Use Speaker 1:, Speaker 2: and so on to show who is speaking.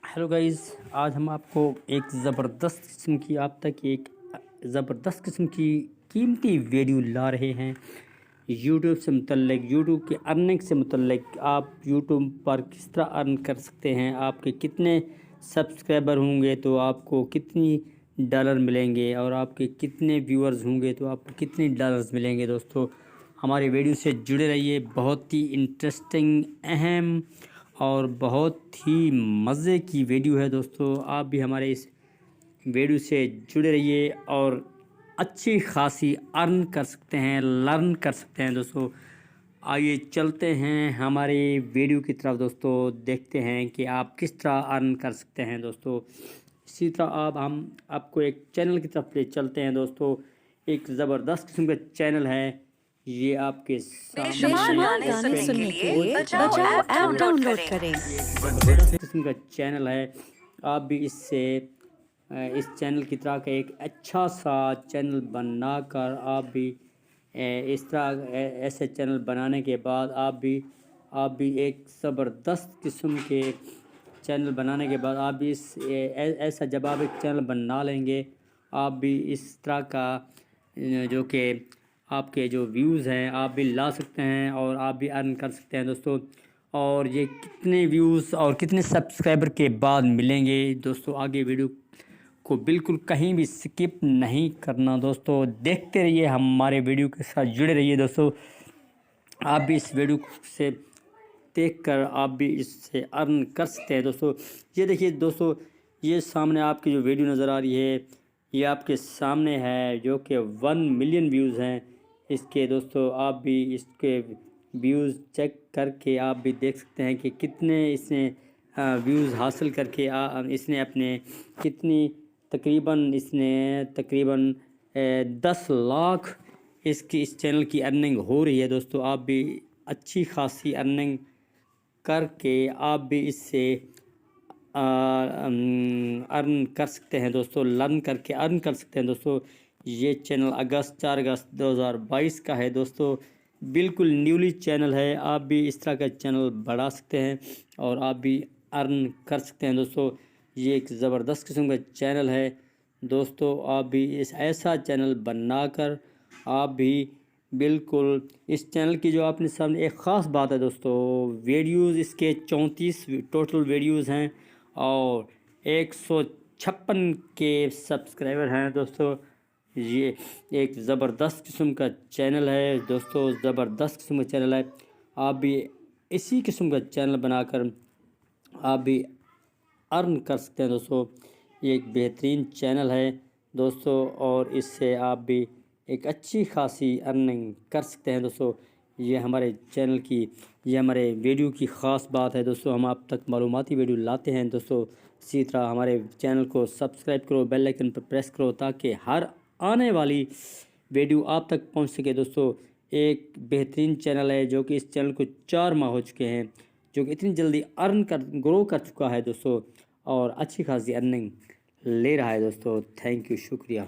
Speaker 1: Hello guys, आज हम आपको एक ज़बरदस्त किस्म की ज़बरदस्त किस्म की कीमती वीडियो ला रहे हैं। यूट्यूब से मुतल्लिक, यूट्यूब के अर्निंग से मुतल्लिक, आप यूट्यूब पर किस तरह अर्न कर सकते हैं, आपके कितने सब्सक्राइबर होंगे तो आपको कितनी डॉलर मिलेंगे, और आपके कितने व्यूअर्स होंगे तो आपको कितनी डॉलर्स मिलेंगे। दोस्तों, हमारे वीडियो से जुड़े रहिए। बहुत ही इंटरेस्टिंग, अहम और बहुत ही मज़े की वीडियो है। दोस्तों, आप भी हमारे इस वीडियो से जुड़े रहिए और अच्छी खासी अर्न कर सकते हैं, लर्न कर सकते हैं। दोस्तों, आइए चलते हैं हमारे वीडियो की तरफ। दोस्तों, देखते हैं कि आप किस तरह अर्न कर सकते हैं। दोस्तों, इसी तरह हम आपको एक चैनल की तरफ ले चलते हैं। दोस्तों, एक ज़बरदस्त किस्म का चैनल है, ये आपके
Speaker 2: बेशुमार गाने सुनने के लिए बजाओ ऐप डाउनलोड करें।
Speaker 1: ज़बरदस्त किस्म का चैनल है। आप भी इस चैनल की तरह का एक अच्छा सा चैनल बनाकर आप भी इस तरह ऐसे चैनल बनाने के बाद आप भी एक ज़बरदस्त किस्म के चैनल बनाने के बाद आप भी ऐसा जब आप एक चैनल बना लेंगे, आप भी इस तरह का जो कि आपके जो व्यूज़ हैं आप भी ला सकते हैं और आप भी अर्न कर सकते हैं। दोस्तों, और ये कितने व्यूज़ और कितने सब्सक्राइबर के बाद मिलेंगे, दोस्तों आगे वीडियो को बिल्कुल कहीं भी स्किप नहीं करना। दोस्तों, देखते रहिए, हमारे वीडियो के साथ जुड़े रहिए। दोस्तों, आप भी इस वीडियो से देखकर आप भी इससे अर्न कर सकते हैं। दोस्तों, ये देखिए दोस्तों, ये सामने आपकी जो वीडियो नज़र आ रही है, ये आपके सामने है, जो कि 1 मिलियन व्यूज़ हैं इसके। दोस्तों, आप भी इसके व्यूज़ चेक करके आप भी देख सकते हैं कि कितने इसने व्यूज़ हासिल करके इसने अपने कितनी तकरीबन 10 लाख इस चैनल की अर्निंग हो रही है। दोस्तों, आप भी अच्छी खासी अर्निंग करके आप भी इससे अर्न कर सकते हैं। दोस्तों, लर्न करके अर्न कर सकते हैं। दोस्तों, ये चैनल 4 अगस्त 2022 का है। दोस्तों, बिल्कुल न्यूली चैनल है। आप भी इस तरह का चैनल बढ़ा सकते हैं और आप भी अर्न कर सकते हैं। दोस्तों, ये एक ज़बरदस्त किस्म का चैनल है। दोस्तों, आप भी ऐसा चैनल बनाकर आप भी बिल्कुल इस चैनल की जो आपने सामने एक ख़ास बात है। दोस्तों, वीडियोज़ इसके 34 टोटल वीडियोज़ हैं और 156 के सब्सक्राइबर हैं। दोस्तों, ये एक ज़बरदस्त किस्म का चैनल है। दोस्तों, ज़बरदस्त किस्म का चैनल है। आप भी इसी किस्म का चैनल बनाकर आप भी अर्न कर सकते हैं। दोस्तों, ये एक बेहतरीन चैनल है। दोस्तों, और इससे आप भी एक अच्छी खासी अर्निंग कर सकते हैं। दोस्तों, ये हमारे वीडियो की ख़ास बात है। दोस्तों, हम आप तक मालूमाती वीडियो लाते हैं। दोस्तों, इसी तरह हमारे चैनल को सब्सक्राइब करो, बेल आइकन पर प्रेस करो, ताकि हर आने वाली वीडियो आप तक पहुंच सके। दोस्तों, एक बेहतरीन चैनल है जो कि इस चैनल को 4 माह हो चुके हैं, जो कि इतनी जल्दी ग्रो कर चुका है। दोस्तों, और अच्छी खासी अर्निंग ले रहा है। दोस्तों, थैंक यू, शुक्रिया।